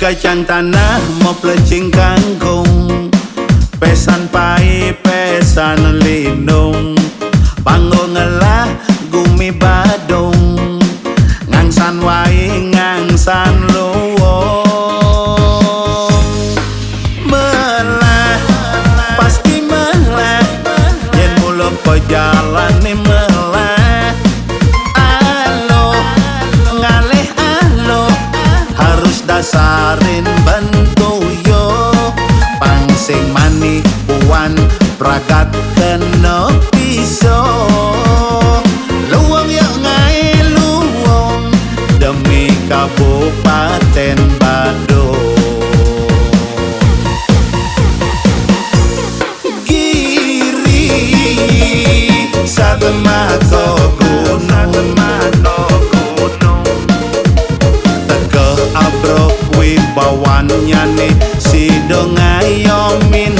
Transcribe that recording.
Kacang tanah mau pelecing kangkung, pesan pai pesan lindung, panggo ngelah gumi badung, ngangsan wai ngangsan luwung. Melah pasti melah, yen mulo pejalan nih melah. Alo ngalih alo harus dasarin bentuyo, pangsing manik puan prakat kena piso. Luwung yo ngai luwung demi Kabupaten Badung. Giri satemako gunung, Tegeh abrok wibawan nyane si dong ayo min